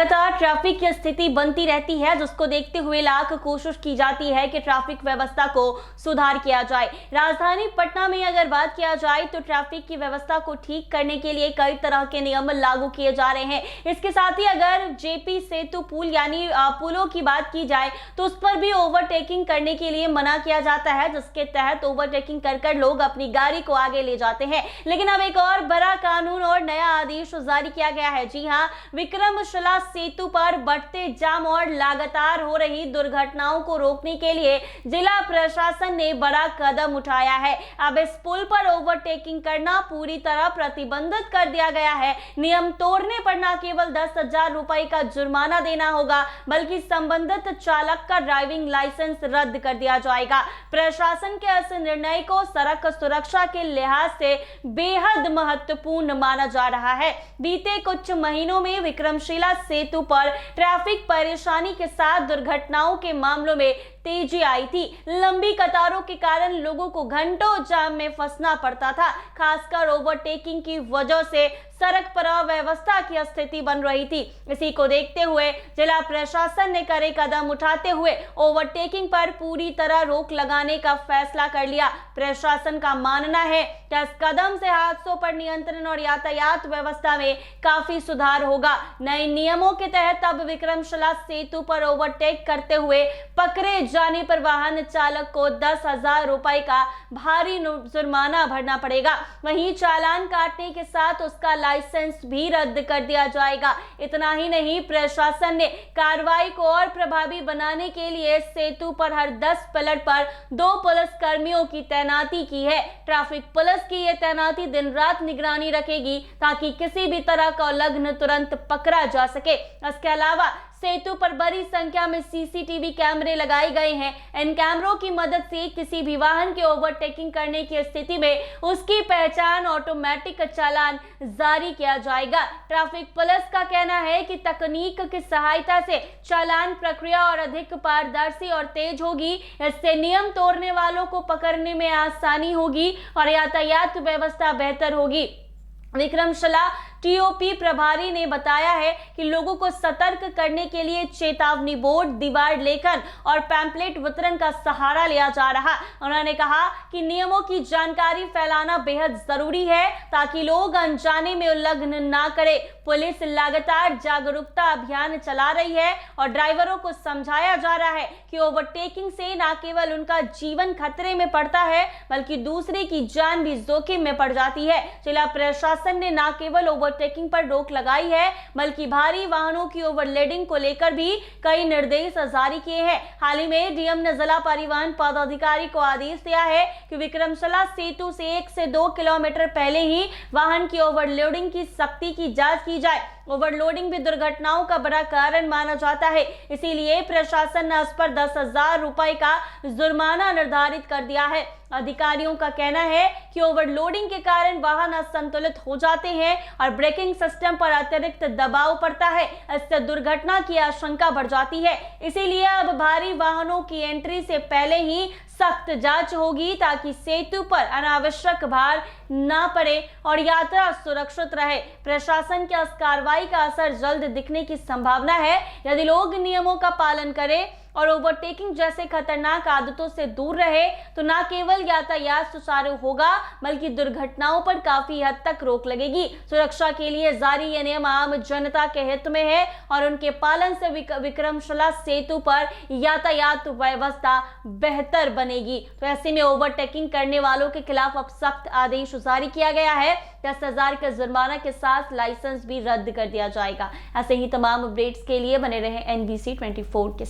लगातार ट्रैफिक की स्थिति बनती रहती है, जिसको देखते हुए लाख कोशिश की जाती है कि ट्रैफिक व्यवस्था को सुधार किया जाए। राजधानी पटना में अगर बात किया जाए तो ट्रैफिक की व्यवस्था को ठीक करने के लिए कई तरह के नियम लागू किए जा रहे हैं। इसके साथ ही अगर जेपी सेतु पुल यानी पुलों की बात की जाए तो उस पर भी ओवरटेकिंग करने के लिए मना किया जाता है, जिसके तहत ओवरटेकिंग कर लोग अपनी गाड़ी को आगे ले जाते हैं। लेकिन अब एक और बड़ा कानून और नया आदेश जारी किया गया है। जी हाँ, विक्रमशिला सेतु पर बढ़ते जाम और लगातार हो रही दुर्घटनाओं को रोकने के लिए जिला प्रशासन ने बड़ा कदम उठाया है। अब इस पुल पर ओवरटेकिंग करना पूरी तरह प्रतिबंधित कर दिया गया है। नियम तोड़ने पर न केवल 10,000 रुपए का जुर्माना देना होगा, बल्कि संबंधित चालक का ड्राइविंग लाइसेंस रद्द कर दिया जाएगा। प्रशासन के इस निर्णय को सड़क सुरक्षा के लिहाज से बेहद महत्वपूर्ण माना जा रहा है। बीते कुछ महीनों में विक्रमशिला सेतु पर ट्रैफिक परेशानी के साथ दुर्घटनाओं के मामलों में तेजी आई थी। लंबी कतारों के कारण लोगों को घंटों जाम में फंसना पड़ता था। खासकर ओवरटेकिंग की वजह से सड़क पर अव्यवस्था की स्थिति बन रही थी। इसी को देखते हुए जिला प्रशासन ने कड़े कदम उठाते हुए ओवरटेकिंग पर पूरी तरह रोक लगाने का फैसला कर लिया। प्रशासन का मानना है कि इस कदम से हादसों पर नियंत्रण और यातायात व्यवस्था में काफी सुधार होगा। नए नियमों के तहत अब विक्रमशिला सेतु पर ओवरटेक करते हुए पकड़े जाने पर वाहन चालक को 10,000 रुपए का भारी जुर्माना भरना पड़ेगा। वहीं चालान काटने के साथ उसका लाइसेंस भी रद्द कर दिया जाएगा। इतना ही नहीं, प्रशासन ने कार्रवाई को और प्रभावी बनाने के लिए सेतु पर हर 10 पिलर पर 2 पुलिस कर्मियों की तैनाती की है। ट्रैफिक पुलिस की यह तैनाती दिन रात निगरानी रखेगी ताकि किसी भी तरह का उल्लंघन तुरंत पकड़ा जा सके। इसके अलावा सेतु पर बड़ी संख्या में सीसीटीवी कैमरे लगाए गए हैं। इन कैमरों की मदद से किसी भी वाहन के ओवरटेकिंग करने की स्थिति में उसकी पहचान ऑटोमेटिक चालान जारी किया जाएगा। ट्रैफिक पुलिस का कहना है कि तकनीक की सहायता से चालान प्रक्रिया और अधिक पारदर्शी और तेज होगी। इससे नियम तोड़ने वालों को पकड़ने में आसानी होगी और यातायात व्यवस्था बेहतर होगी। विक्रमशिला टीओपी प्रभारी ने बताया है कि लोगों को सतर्क करने के लिए चेतावनी बोर्ड, दीवार लेखन और पैम्पलेट वितरण का सहारा लिया जा रहा। उन्होंने कहा कि नियमों की जानकारी फैलाना बेहद जरूरी है ताकि लोग अनजाने में उल्लंघन ना करें। पुलिस लगातार जागरूकता अभियान चला रही है और ड्राइवरों को समझाया जा रहा है कि ओवरटेकिंग से न केवल उनका जीवन खतरे में पड़ता है, बल्कि दूसरे की जान भी जोखिम में पड़ जाती है। जिला प्रशासन ने न केवल ओवरटेकिंग पर रोक लगाई है, बल्कि भारी वाहनों की ओवरलोडिंग को लेकर भी कई निर्देश जारी किए हैं। हाल ही में डीएम ने जिला परिवहन पदाधिकारी को आदेश दिया है कि विक्रमशिला सेतु से 1 से 2 किलोमीटर पहले ही वाहन की ओवरलोडिंग की सख्ती की जांच की जाए। ओवरलोडिंग भी दुर्घटनाओं का बड़ा कारण माना जाता है, इसीलिए प्रशासन ने इस पर 10,000 रुपए का जुर्माना निर्धारित कर दिया है। अधिकारियों का कहना है कि ओवरलोडिंग के कारण वाहन असंतुलित हो जाते हैं और ब्रेकिंग सिस्टम पर अतिरिक्त दबाव पड़ता है। इससे दुर्घटना की आशंका बढ़ जाती है। इसीलिए अब भारी वाहनों की एंट्री से पहले ही सख्त जांच होगी ताकि सेतु पर अनावश्यक भार न पड़े और यात्रा सुरक्षित रहे। प्रशासन की इस कार्रवाई का असर जल्द दिखने की संभावना है। यदि लोग नियमों का पालन करें और ओवरटेकिंग जैसे खतरनाक आदतों से दूर रहे तो न केवल यातायात सुचारू होगा, बल्कि दुर्घटनाओं पर काफी हद तक रोक लगेगी। सुरक्षा के लिए जारी ये नियम आम जनता के हित में है और उनके पालन से विक्रमशिला सेतु पर यातायात व्यवस्था बेहतर बनेगी। तो ऐसे में ओवरटेकिंग करने वालों के खिलाफ अब सख्त आदेश जारी किया गया है। 10,000 के जुर्माना के साथ लाइसेंस भी रद्द कर दिया जाएगा। ऐसे ही तमाम अपडेट्स के लिए बने रहे NBC 24 के साथ।